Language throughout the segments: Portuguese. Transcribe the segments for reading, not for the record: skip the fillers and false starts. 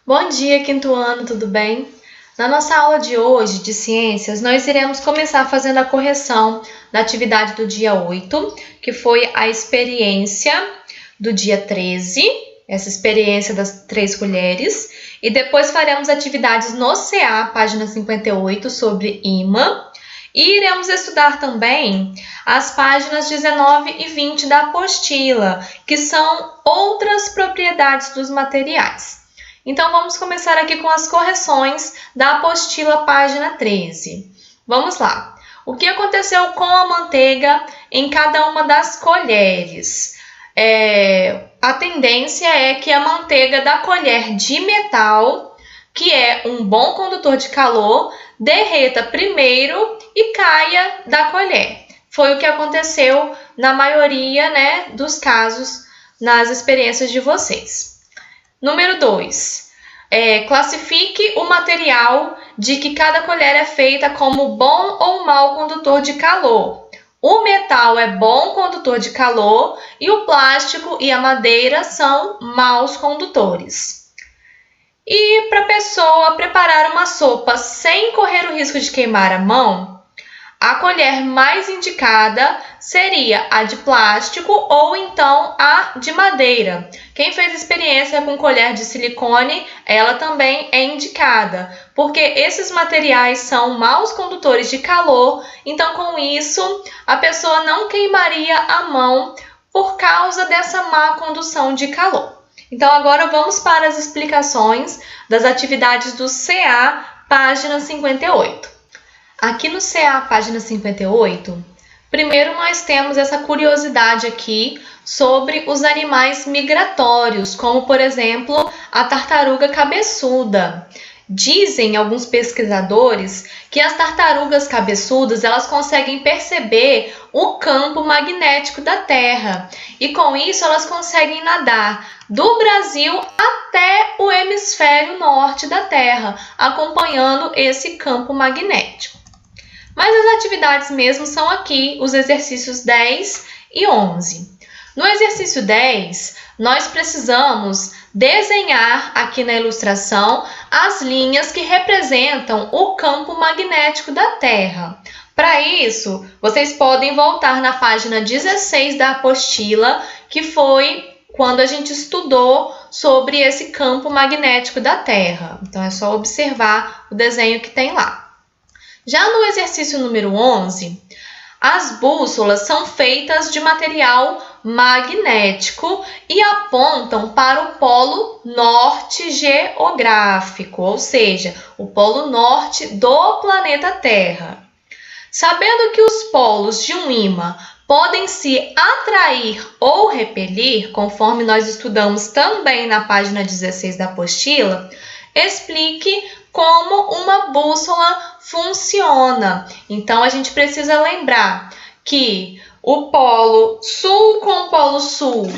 Bom dia, quinto ano, tudo bem? Na nossa aula de hoje, de ciências, nós iremos começar fazendo a correção da atividade do dia 8, que foi a experiência do dia 13, essa experiência das 3 colheres, e depois faremos atividades no CA, página 58, sobre imã, e iremos estudar também as páginas 19 e 20 da apostila, que são outras propriedades dos materiais. Então, vamos começar aqui com as correções da apostila, página 13. Vamos lá. O que aconteceu com a manteiga em cada uma das colheres? A tendência é que a manteiga da colher de metal, que é um bom condutor de calor, derreta primeiro e caia da colher. Foi o que aconteceu na maioria, dos casos nas experiências de vocês. Número 2. Classifique o material de que cada colher é feita como bom ou mau condutor de calor. O metal é bom condutor de calor e o plástico e a madeira são maus condutores. E para a pessoa preparar uma sopa sem correr o risco de queimar a mão, a colher mais indicada seria a de plástico ou então a de madeira. Quem fez experiência com colher de silicone, ela também é indicada, porque esses materiais são maus condutores de calor, então com isso a pessoa não queimaria a mão por causa dessa má condução de calor. Então agora vamos para as explicações das atividades do CA, página 58. Aqui no CA, página 58, primeiro nós temos essa curiosidade aqui sobre os animais migratórios, como por exemplo a tartaruga cabeçuda. Dizem alguns pesquisadores que as tartarugas cabeçudas elas conseguem perceber o campo magnético da Terra e com isso elas conseguem nadar do Brasil até o hemisfério norte da Terra, acompanhando esse campo magnético. Mas as atividades mesmo são aqui, os exercícios 10 e 11. No exercício 10, nós precisamos desenhar aqui na ilustração as linhas que representam o campo magnético da Terra. Para isso, vocês podem voltar na página 16 da apostila, que foi quando a gente estudou sobre esse campo magnético da Terra. Então, é só observar o desenho que tem lá. Já no exercício número 11, as bússolas são feitas de material magnético e apontam para o polo norte geográfico, ou seja, o polo norte do planeta Terra. Sabendo que os polos de um ímã podem se atrair ou repelir, conforme nós estudamos também na página 16 da apostila, explique como uma bússola funciona. Então, a gente precisa lembrar que o polo sul com o polo sul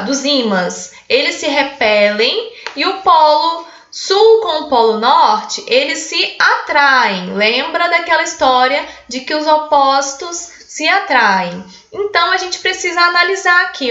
dos ímãs, eles se repelem e o polo sul com o polo norte, eles se atraem. Lembra daquela história de que os opostos se atraem? Então, a gente precisa analisar aqui,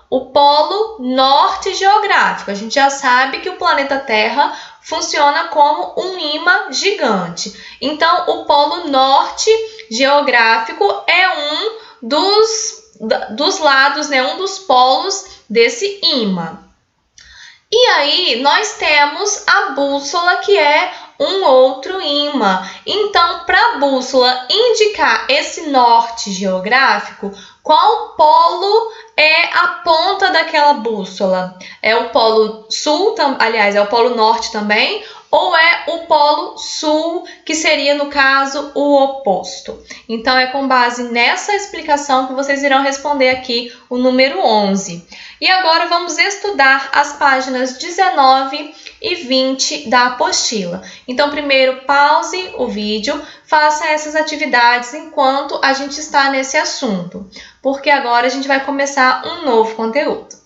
o polo norte geográfico. A gente já sabe que o planeta Terra funciona como um ímã gigante. Então, o polo norte geográfico é um dos lados, um dos polos desse ímã. E aí, nós temos a bússola, que é um outro ímã. Então, para a bússola indicar esse norte geográfico, qual polo é a ponta daquela bússola? É o polo sul, aliás, é o polo norte também, ou é o polo sul, que seria, no caso, o oposto? Então, é com base nessa explicação que vocês irão responder aqui o número 11. E agora vamos estudar as páginas 19 e 20 da apostila. Então, primeiro, pause o vídeo, faça essas atividades enquanto a gente está nesse assunto, porque agora a gente vai começar um novo conteúdo.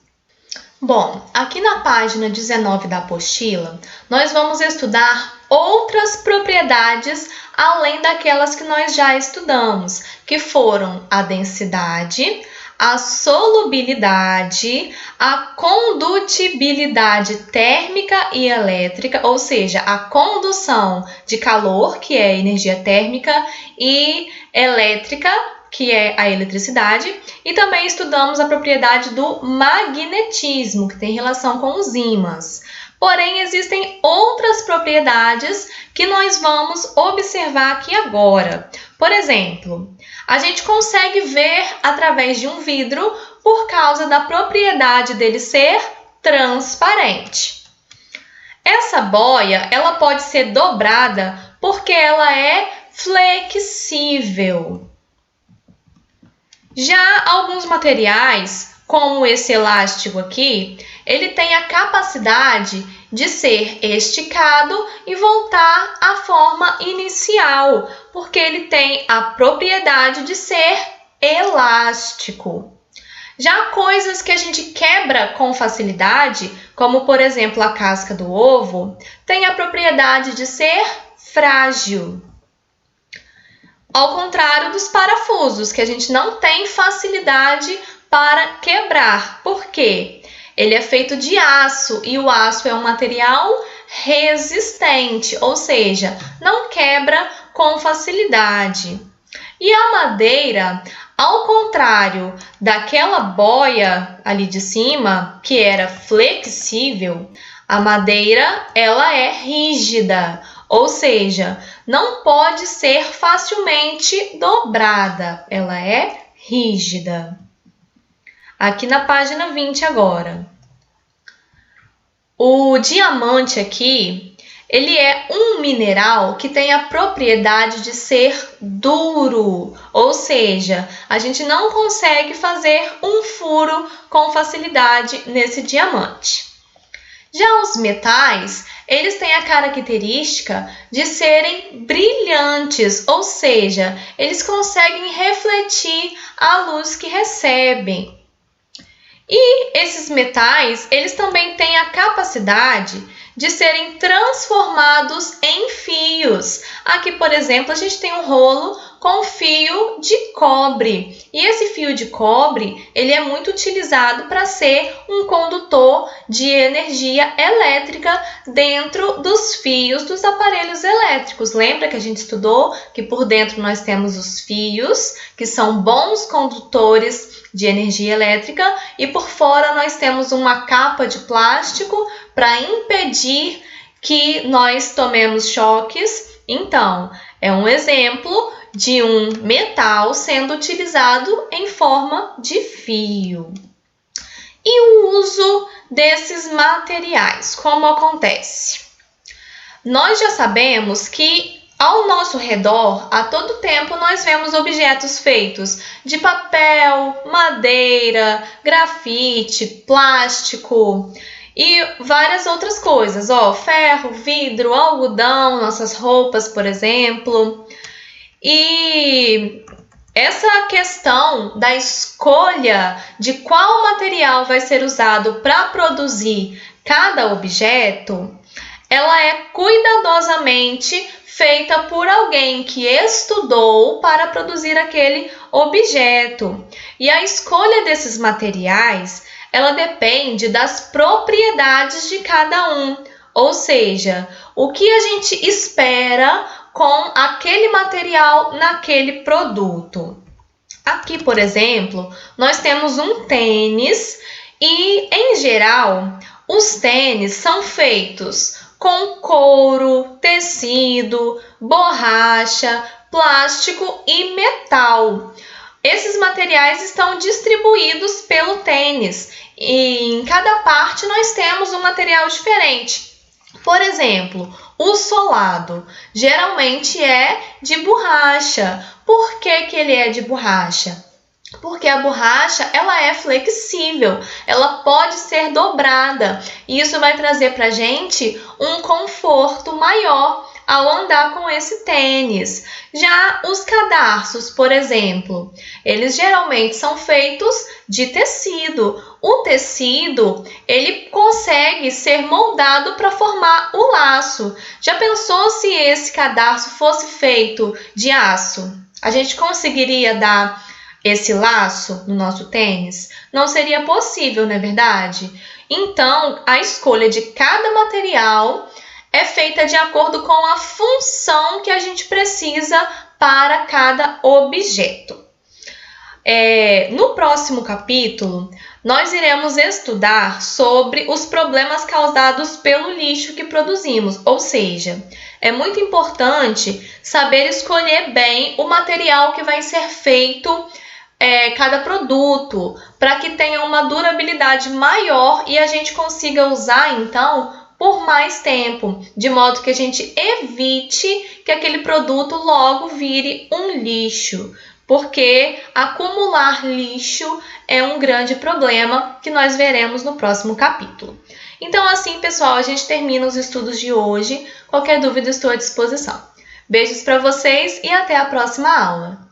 Bom, aqui na página 19 da apostila, nós vamos estudar outras propriedades além daquelas que nós já estudamos, que foram a densidade, a solubilidade, a condutibilidade térmica e elétrica, ou seja, a condução de calor, que é a energia térmica, e elétrica, que é a eletricidade, e também estudamos a propriedade do magnetismo, que tem relação com os ímãs. Porém, existem outras propriedades que nós vamos observar aqui agora. Por exemplo, a gente consegue ver através de um vidro por causa da propriedade dele ser transparente. Essa boia, ela pode ser dobrada porque ela é flexível. Já alguns materiais, como esse elástico aqui, ele tem a capacidade de ser esticado e voltar à forma inicial, porque ele tem a propriedade de ser elástico. Já coisas que a gente quebra com facilidade, como por exemplo a casca do ovo, tem a propriedade de ser frágil. Ao contrário dos parafusos, que a gente não tem facilidade para quebrar. Por quê? Ele é feito de aço e o aço é um material resistente, ou seja, não quebra com facilidade. E a madeira, ao contrário daquela boia ali de cima, que era flexível, a madeira ela é rígida, ou seja, não pode ser facilmente dobrada, ela é rígida. Aqui na página 20 agora. O diamante aqui, ele é um mineral que tem a propriedade de ser duro, ou seja, a gente não consegue fazer um furo com facilidade nesse diamante. Já os metais, eles têm a característica de serem brilhantes, ou seja, eles conseguem refletir a luz que recebem. E esses metais, eles também têm a capacidade de serem transformados em fios. Aqui, por exemplo, a gente tem um rolo com fio de cobre. E esse fio de cobre, ele é muito utilizado para ser um condutor de energia elétrica dentro dos fios dos aparelhos elétricos. Lembra que a gente estudou que por dentro nós temos os fios, que são bons condutores de energia elétrica, e por fora nós temos uma capa de plástico para impedir que nós tomemos choques. Então, é um exemplo de um metal sendo utilizado em forma de fio. E o uso desses materiais, como acontece? Nós já sabemos que ao nosso redor, a todo tempo, nós vemos objetos feitos de papel, madeira, grafite, plástico e várias outras coisas. Ferro, vidro, algodão, nossas roupas, por exemplo. E essa questão da escolha de qual material vai ser usado para produzir cada objeto, ela é cuidadosamente feita por alguém que estudou para produzir aquele objeto. E a escolha desses materiais, ela depende das propriedades de cada um, ou seja, o que a gente espera com aquele material naquele produto. Aqui, por exemplo, nós temos um tênis e, em geral, os tênis são feitos com couro, tecido, borracha, plástico e metal. Esses materiais estão distribuídos pelo tênis e em cada parte nós temos um material diferente. Por exemplo, o solado geralmente é de borracha. Por que ele é de borracha? Porque a borracha ela é flexível, ela pode ser dobrada e isso vai trazer para a gente um conforto maior ao andar com esse tênis. Já os cadarços, por exemplo, eles geralmente são feitos de tecido. O tecido, ele consegue ser moldado para formar o laço. Já pensou se esse cadarço fosse feito de aço? A gente conseguiria dar esse laço no nosso tênis, não seria possível, não é verdade? Então, a escolha de cada material é feita de acordo com a função que a gente precisa para cada objeto. No próximo capítulo, nós iremos estudar sobre os problemas causados pelo lixo que produzimos, ou seja, é muito importante saber escolher bem o material que vai ser feito cada produto, para que tenha uma durabilidade maior e a gente consiga usar, então, por mais tempo, de modo que a gente evite que aquele produto logo vire um lixo, porque acumular lixo é um grande problema que nós veremos no próximo capítulo. Então, assim, pessoal, a gente termina os estudos de hoje. Qualquer dúvida, estou à disposição. Beijos para vocês e até a próxima aula!